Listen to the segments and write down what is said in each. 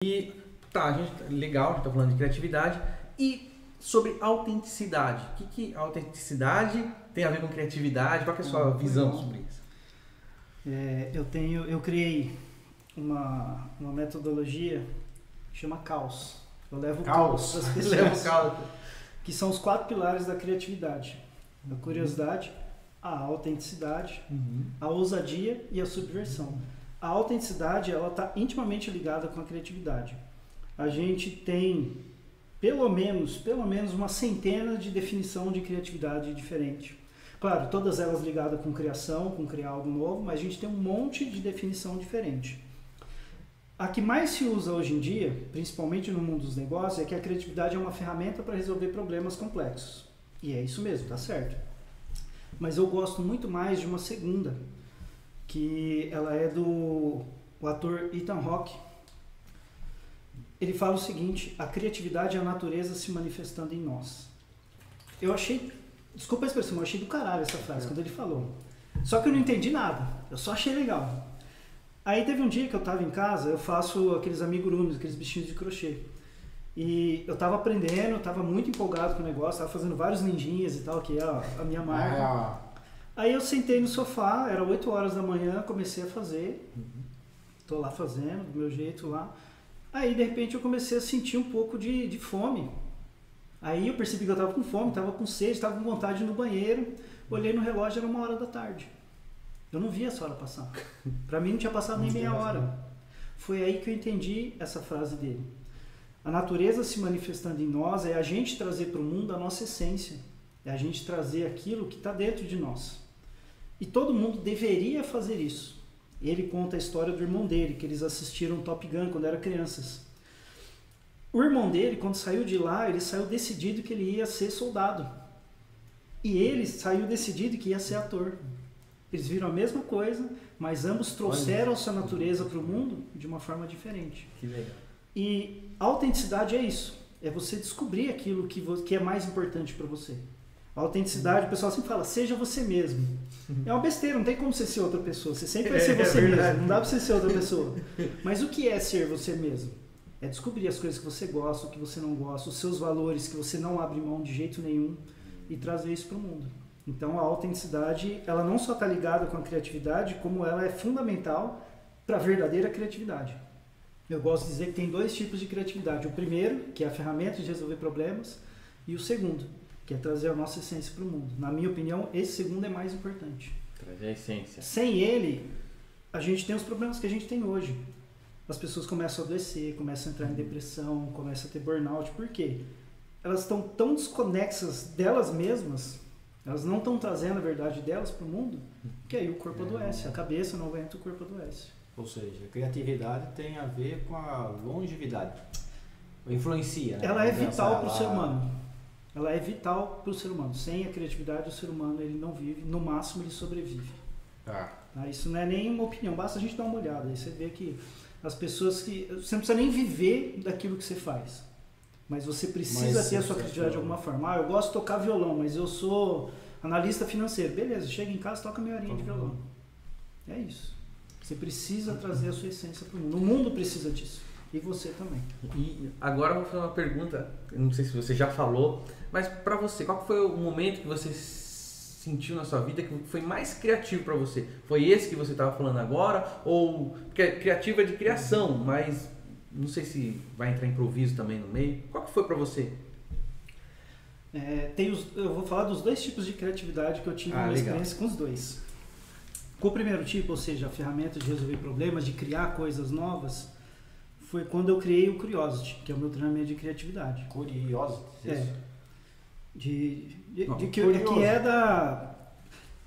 E tá, legal, a gente tá falando de criatividade. E sobre autenticidade. O que autenticidade tem a ver com criatividade? Qual que é a sua visão sobre isso? Eu criei uma metodologia que chama caos. Eu levo o caos das pessoas. Que são os 4 pilares da criatividade: a curiosidade, a autenticidade, a ousadia e a subversão. A autenticidade, ela está intimamente ligada com a criatividade. A gente tem pelo menos uma centena de definição de criatividade diferente. Claro, todas elas ligadas com criação, com criar algo novo, mas a gente tem um monte de definição diferente. A que mais se usa hoje em dia, principalmente no mundo dos negócios, é que a criatividade é uma ferramenta para resolver problemas complexos. E é isso mesmo, tá certo. Mas eu gosto muito mais de uma segunda, que ela é do ator Ethan Hawke. Ele fala o seguinte: a criatividade é a natureza se manifestando em nós. Eu achei, desculpa a expressão, eu achei do caralho essa frase quando ele falou. Só que eu não entendi nada, eu só achei legal. Aí teve um dia que eu estava em casa, eu faço aqueles amigurumis, aqueles bichinhos de crochê. E eu estava aprendendo, estava muito empolgado com o negócio, estava fazendo vários ninjinhas e tal, que é a minha marca. Aí eu sentei no sofá, era 8 horas da manhã, comecei a fazer. Tô lá fazendo, do meu jeito lá. Aí de repente eu comecei a sentir um pouco de fome. Aí eu percebi que eu tava com fome, tava com sede, tava com vontade de ir no banheiro. Olhei no relógio, era 1h da tarde. Eu não vi essa hora passar. Pra mim não tinha passado nem meia hora. Foi aí que eu entendi essa frase dele. A natureza se manifestando em nós é a gente trazer para o mundo a nossa essência. É a gente trazer aquilo que está dentro de nós. E todo mundo deveria fazer isso. Ele conta a história do irmão dele, que eles assistiram Top Gun quando eram crianças. O irmão dele, quando saiu de lá, ele saiu decidido que ele ia ser soldado. E ele saiu decidido que ia ser ator. Eles viram a mesma coisa, mas ambos trouxeram a sua natureza para o mundo de uma forma diferente. Que legal. E a autenticidade é isso. É você descobrir aquilo que é mais importante para você. A autenticidade, o pessoal sempre fala, seja você mesmo. É uma besteira, não tem como você ser outra pessoa. Você sempre vai ser você mesmo, não dá para você ser outra pessoa. Mas o que é ser você mesmo? É descobrir as coisas que você gosta, o que você não gosta, os seus valores que você não abre mão de jeito nenhum e trazer isso para o mundo. Então a autenticidade, ela não só está ligada com a criatividade, como ela é fundamental para a verdadeira criatividade. Eu gosto de dizer que tem 2 tipos de criatividade. O primeiro, que é a ferramenta de resolver problemas, e o segundo, que é trazer a nossa essência para o mundo. Na minha opinião, esse segundo é mais importante. Trazer a essência. Sem ele, a gente tem os problemas que a gente tem hoje. As pessoas começam a adoecer, começam a entrar em depressão, começam a ter burnout. Por quê? Elas estão tão desconexas delas mesmas, elas não estão trazendo a verdade delas para o mundo, que aí o corpo adoece, a cabeça não aguenta, o corpo adoece. Ou seja, a criatividade tem a ver com a longevidade. Influencia, né? Ela é vital para o ser humano. Ela é vital para o ser humano. Sem a criatividade, o ser humano ele não vive, no máximo ele sobrevive. Tá? Isso não é nem uma opinião, basta a gente dar uma olhada. Aí você vê que as pessoas que... Você não precisa nem viver daquilo que você faz. Mas você precisa ter a sua criatividade de alguma forma. Eu gosto de tocar violão, mas eu sou analista financeiro. Beleza, chega em casa, toca meia horinha de violão. É isso. Você precisa trazer a sua essência para o mundo. O mundo precisa disso. E você também. E agora eu vou fazer uma pergunta, eu não sei se você já falou, mas para você, qual foi o momento que você sentiu na sua vida que foi mais criativo para você? Foi esse que você estava falando agora? Ou porque criativo é de criação, mas não sei se vai entrar improviso também no meio. Qual que foi para você? Eu vou falar dos 2 tipos de criatividade que eu tive uma experiência com os 2. Com o primeiro tipo, ou seja, a ferramenta de resolver problemas, de criar coisas novas, foi quando eu criei o Curiosity, que é o meu treinamento de criatividade. Curiosity?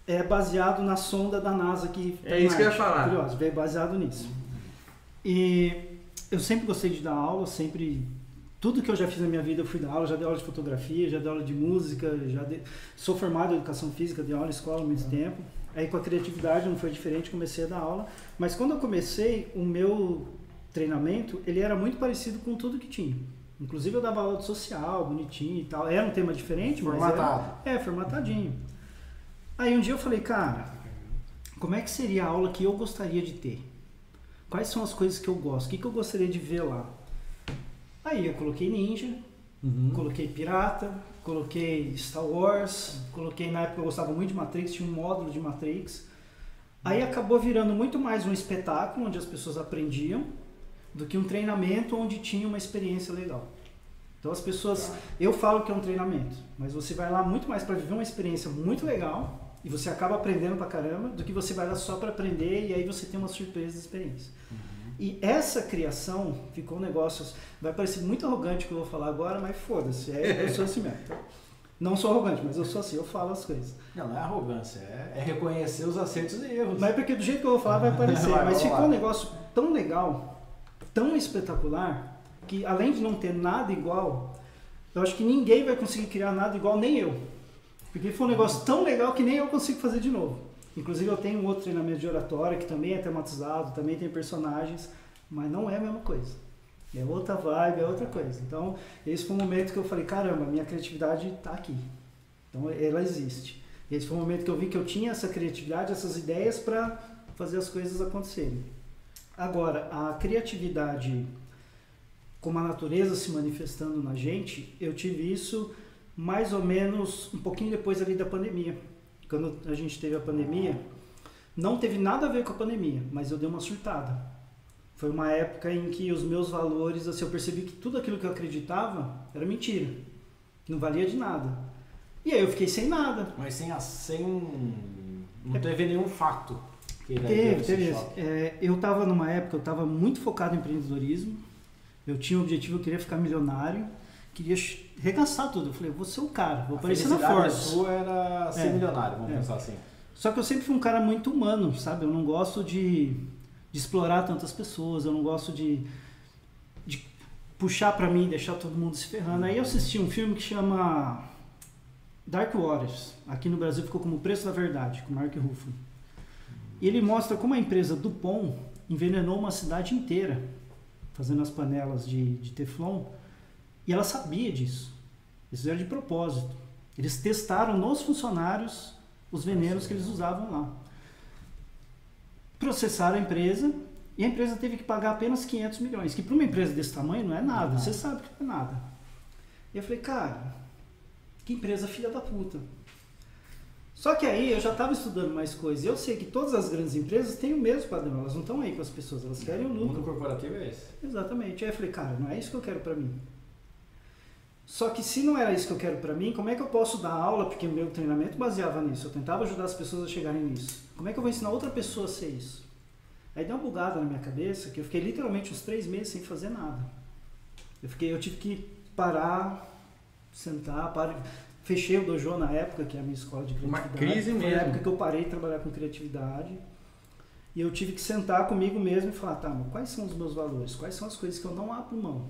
É baseado na sonda da NASA que é isso que eu ia falar. Curiosity, é baseado nisso. E eu sempre gostei de dar aula, tudo que eu já fiz na minha vida eu fui dar aula, já dei aula de fotografia, já dei aula de música, sou formado em educação física, dei aula em escola há muito tempo. Aí com a criatividade não foi diferente, comecei a dar aula. Mas quando eu comecei, o meu treinamento, ele era muito parecido com tudo que tinha. Inclusive eu dava aula de social, bonitinho e tal. Era um tema diferente, mas formatadinho. Aí um dia eu falei, cara, como é que seria a aula que eu gostaria de ter? Quais são as coisas que eu gosto? O que eu gostaria de ver lá? Aí eu coloquei ninja, coloquei pirata, coloquei Star Wars, coloquei, na época eu gostava muito de Matrix, tinha um módulo de Matrix. Aí acabou virando muito mais um espetáculo onde as pessoas aprendiam do que um treinamento onde tinha uma experiência legal. Então as pessoas, eu falo que é um treinamento, mas você vai lá muito mais para viver uma experiência muito legal e você acaba aprendendo pra caramba do que você vai lá só para aprender e aí você tem uma surpresa de experiência. E essa criação ficou um negócio, vai parecer muito arrogante o que eu vou falar agora, mas foda-se, eu sou assim mesmo. Não sou arrogante, mas eu sou assim, eu falo as coisas. Não é arrogância, é reconhecer os acertos e erros. Mas é porque do jeito que eu vou falar vai parecer, mas ficou um negócio tão legal, tão espetacular, que além de não ter nada igual, eu acho que ninguém vai conseguir criar nada igual, nem eu. Porque foi um negócio tão legal que nem eu consigo fazer de novo. Inclusive eu tenho um outro treinamento de oratória que também é tematizado, também tem personagens, mas não é a mesma coisa. É outra vibe, é outra coisa. Então, esse foi um momento que eu falei, caramba, minha criatividade está aqui. Então, ela existe. Esse foi um momento que eu vi que eu tinha essa criatividade, essas ideias para fazer as coisas acontecerem. Agora, a criatividade, como a natureza se manifestando na gente, eu tive isso mais ou menos um pouquinho depois ali da pandemia. Quando a gente teve a pandemia, não teve nada a ver com a pandemia, mas eu dei uma surtada. Foi uma época em que os meus valores, assim, eu percebi que tudo aquilo que eu acreditava era mentira, que não valia de nada. E aí eu fiquei sem nada. Mas não teve nenhum fato que teve. Eu estava numa época, eu estava muito focado em empreendedorismo, eu tinha um objetivo, eu queria ficar milionário, queria regaçar tudo. Eu falei, vou ser o cara, vou aparecer na Forbes. A sua era ser milionário, vamos pensar assim. Só que eu sempre fui um cara muito humano, sabe? Eu não gosto de explorar tantas pessoas, eu não gosto de puxar pra mim, deixar todo mundo se ferrando. Aí eu assisti um filme que chama Dark Waters, aqui no Brasil ficou como O Preço da Verdade, com Mark Ruffalo. E ele mostra como a empresa Dupont envenenou uma cidade inteira, fazendo as panelas de Teflon, e ela sabia disso. Eles fizeram de propósito. Eles testaram nos funcionários os venenos que eles usavam lá. Processaram a empresa e a empresa teve que pagar apenas 500 milhões, que para uma empresa desse tamanho não é nada, você sabe que não é nada. E eu falei, cara, que empresa filha da puta. Só que aí eu já estava estudando mais coisas e eu sei que todas as grandes empresas têm o mesmo padrão, elas não estão aí com as pessoas, elas querem o lucro. O mundo corporativo é esse. Exatamente. Aí eu falei, cara, não é isso que eu quero para mim. Só que se não era isso que eu quero para mim, como é que eu posso dar aula? Porque o meu treinamento baseava nisso, eu tentava ajudar as pessoas a chegarem nisso. Como é que eu vou ensinar outra pessoa a ser isso? Aí deu uma bugada na minha cabeça, que eu fiquei literalmente uns 3 meses sem fazer nada. Eu tive que parar, sentar, fechei o dojo na época, que é a minha escola de criatividade. Uma crise mesmo. Foi a época que eu parei de trabalhar com criatividade. E eu tive que sentar comigo mesmo e falar, tá, mas quais são os meus valores? Quais são as coisas que eu não abro mão?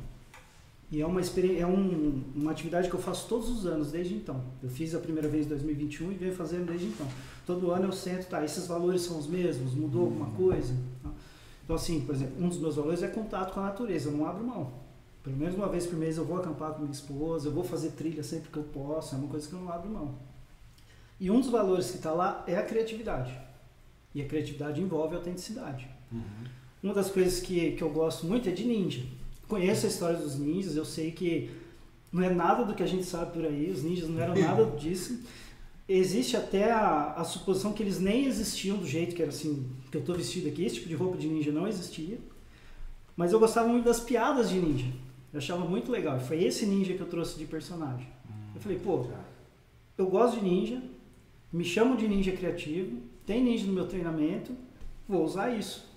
E é uma atividade que eu faço todos os anos, desde então. Eu fiz a primeira vez em 2021 e venho fazendo desde então. Todo ano eu sento, tá, esses valores são os mesmos? Mudou alguma coisa? Então assim, por exemplo, um dos meus valores é contato com a natureza, eu não abro mão. Pelo menos uma vez por mês eu vou acampar com minha esposa, eu vou fazer trilha sempre que eu posso, é uma coisa que eu não abro mão. E um dos valores que está lá é a criatividade. E a criatividade envolve a autenticidade. Uma das coisas que eu gosto muito é de ninja. Conheço a história dos ninjas, eu sei que não é nada do que a gente sabe por aí, os ninjas não eram nada disso. Existe até a suposição que eles nem existiam do jeito que era assim, que eu estou vestido aqui, esse tipo de roupa de ninja não existia. Mas eu gostava muito das piadas de ninja, eu achava muito legal, e foi esse ninja que eu trouxe de personagem. Eu falei, pô, eu gosto de ninja, me chamo de ninja criativo, tem ninja no meu treinamento, vou usar isso.